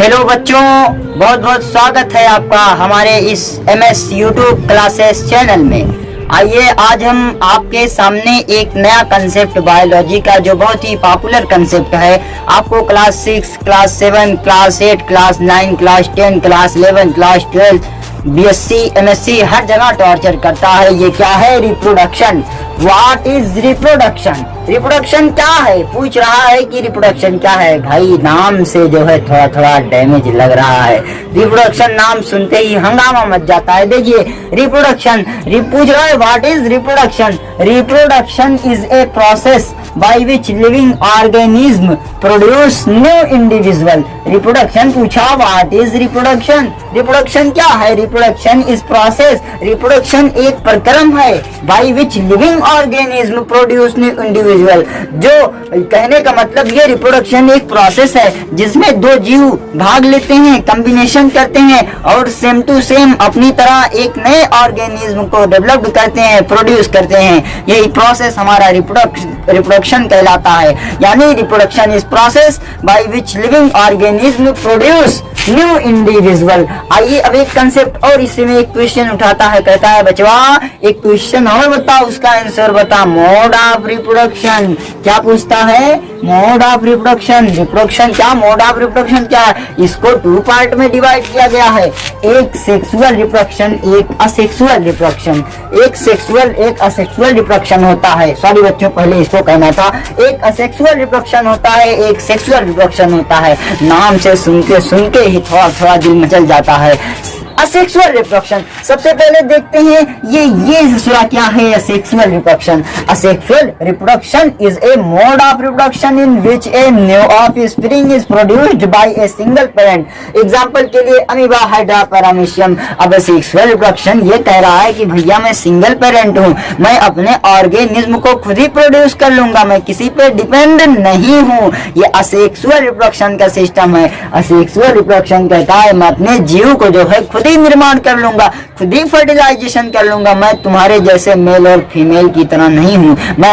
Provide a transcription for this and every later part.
Hello बच्चों, बहुत बहुत स्वागत है आपका हमारे इस MS यूट्यूब क्लासेस चैनल में। आइए आज हम आपके सामने एक नया कंसेप्ट बायोलॉजी का जो बहुत ही पॉपुलर कंसेप्ट है, आपको class 6, class 7, class 8, class 9, class 10, class 11, class 12, BSc, MSc हर जगह टॉर्चर करता है। ये क्या है? Reproduction. What is reproduction? Reproduction क्या है? पूछ रहा है कि रिप्रोडक्शन क्या है। भाई नाम से जो है थोड़ा थोड़ा डैमेज लग रहा है। रिप्रोडक्शन नाम सुनते ही हंगामा मच जाता है। देखिए रिप्रोडक्शन पूछ रहा है what is reproduction. Reproduction is a process by which living organism produce new individual। Reproduction पूछा, व्हाट इज रिप्रोडक्शन? रिप्रोडक्शन क्या है? Reproduction is process. रिप्रोडक्शन एक प्रक्रम है by which living organism produce new individual। जो कहने का मतलब ये रिप्रोडक्शन एक प्रोसेस है जिसमें दो जीव भाग लेते हैं, कॉम्बिनेशन करते हैं और सेम टू सेम अपनी तरह एक नए ऑर्गेनिज्म को डेवलप करते हैं, प्रोड्यूस करते हैं। यही प्रोसेस हमारा रिप्रोडक्शन कहलाता है। यानी reproduction is process by which living organism produce new individual. आइए अब एक कंसेप्ट और इसी में एक क्वेश्चन उठाता है, कहता है बचवा एक क्वेश्चन और बता, उसका आंसर बता। Mode of reproduction. क्या पूछता है? Mode of reproduction. रिप्रोडक्शन क्या? मोड ऑफ रिप्रोडक्शन क्या है? इसको 2 पार्ट में डिवाइड किया गया है, एक सेक्सुअल रिप्रोडक्शन, एक असेक्सुअल रिप्रोडक्शन। एक सेक्सुअल एक असेक्सुअल रिप्रोडक्शन होता है। सॉरी बच्चों, पहले इसको कहना था। एक असेक्सुअल रिप्रोडक्शन होता है, एक सेक्सुअल रिप्रोडक्शन होता है। नाम से सुनके ही थोड़ा थोड़ा दिल मचल जाता है। असेक्सुअल रिप्रोडक्शन सबसे पहले देखते हैं ये दूसरा क्या है? Asexual reproduction. Asexual reproduction is a mode of reproduction in which a new offspring is produced by a single parent. Example के लिए अमीबा, हाइड्रा, पैरामीशियम। अब असेक्सुअल रिप्रोडक्शन ये कह रहा है कि भैया मैं सिंगल पेरेंट हूँ, मैं अपने ऑर्गेनिज्म को खुद ही प्रोड्यूस कर लूंगा, मैं किसी पे डिपेंड नहीं हूँ। ये असेक्सुअल रिप्रोडक्शन का सिस्टम है। असेक्सुअल रिप्रोडक्शन कहता है मैं अपने जीव को जो है खुद ही निर्माण कर लूंगा, खुद ही फर्टिलाइजेशन कर लूंगा, मैं तुम्हारे जैसे मेल और फीमेल की तरह नहीं हूं, मैं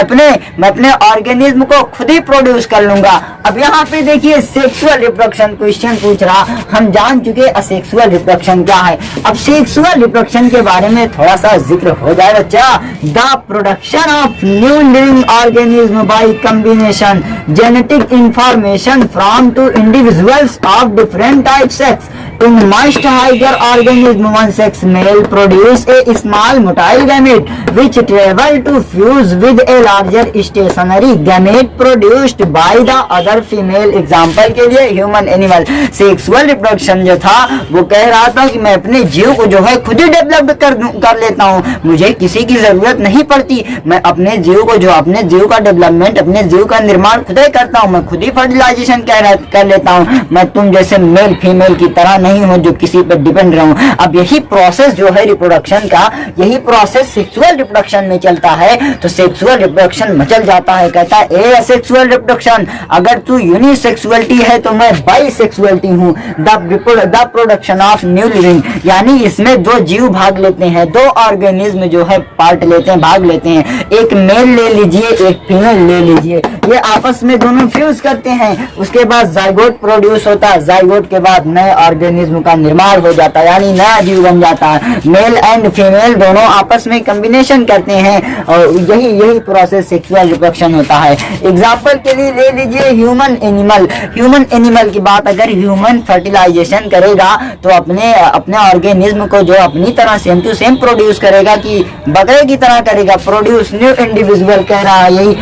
अपने ऑर्गेनिज्म को खुद ही प्रोड्यूस कर लूंगा। अब यहाँ पे देखिए सेक्सुअल रिप्रोडक्शन क्वेश्चन पूछ रहा, हम जान चुके असेक्सुअल रिप्रोडक्शन क्या है। अब सेक्सुअल रिप्रोडक्शन के बारे में थोड़ा सा जिक्र हो जाए बच्चा। The production of new living organism by combination genetic information from two individuals of different type sex in most higher organism, one sex male produce a small motile gamete which travel to fuse with a larger stationary gamete produced by the other female। Example के लिए human animal. Sexual reproduction जो था वो कह रहा था कि मैं अपने जीव को जो है खुद ही डेवलप कर लेता हूँ, मुझे किसी की जरूरत नहीं पड़ती, मैं अपने जीव को जो अपने जीव का डेवलपमेंट, अपने जीव का निर्माण खुद ही करता हूँ, मैं खुद ही फर्टिलाइजेशन कर लेता हूँ, मैं तुम जैसे मेल फीमेल की तरह नहीं हूं जो किसी पर डिपेंड रहूं। अब यही प्रोसेस जो है रिप्रोडक्शन का, यही प्रोसेस सेक्सुअल रिप्रोडक्शन में चलता है, तो सेक्सुअल रिप्रोडक्शन मचल जाता है। कहता है ए असेक्सुअल रिप्रोडक्शन, अगर तू यूनिसेक्सुअलिटी है तो मैं बाइसेक्सुअलिटी हूं। The production of new living, यानी इसमें दो जीव भाग लेते हैं, दो ऑर्गेनिज्म जो है पार्ट लेते हैं, भाग लेते हैं। एक मेल ले लीजिए, एक फीमेल ले लीजिए, ये आपस में दोनों फ्यूज करते हैं, उसके बाद जाइगोट प्रोड्यूस होता है, जाइगोट के बाद नए ऑर्गेनिज्म का निर्माण हो जाता है, यानी नया जीव बन जाता है। मेल एंड फीमेल दोनों आपस में कॉम्बिनेशन करते हैं और यही प्रोसेस सेक्सुअल रिप्रोडक्शन होता है। एग्जांपल के लिए ले लीजिए ह्यूमन एनिमल। ह्यूमन एनिमल की बात, अगर ह्यूमन फर्टिलाइजेशन करेगा तो अपने ऑर्गेनिज्म को जो अपनी तरह सेम टू सेम प्रोड्यूस करेगा कि बकरे की तरह करेगा, प्रोड्यूस न्यू इंडिविजुअल कह रहा है। यही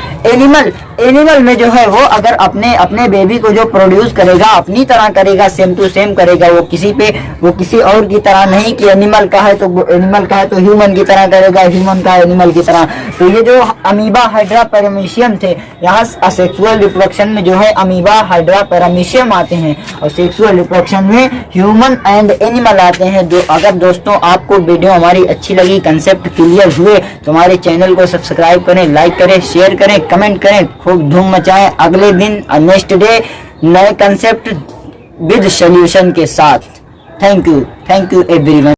एनिमल में जो है वो अगर अपने बेबी को जो प्रोड्यूस करेगा अपनी तरह करेगा, सेम टू सेम करेगा, वो किसी और की तरह नहीं कि एनिमल का है तो ह्यूमन की तरह करेगा, ह्यूमन का एनिमल की तरह। तो ये जो अमीबा, हाइड्रा, पैरामीशियम थे, यहाँ असेक्सुअल रिप्रोडक्शन में जो है अमीबा, हाइड्रा, पैरामीशियम आते हैं और सेक्सुअल रिप्रोडक्शन में ह्यूमन एंड एनिमल आते हैं। अगर दोस्तों आपको वीडियो हमारी अच्छी लगी, कंसेप्ट क्लियर हुए तो हमारे चैनल को सब्सक्राइब करें, लाइक करें, शेयर करें, कमेंट करें, खूब धूम मचाएं। अगले दिन नेक्स्ट डे नए कंसेप्ट विद सॉल्यूशन के साथ। Thank you everyone.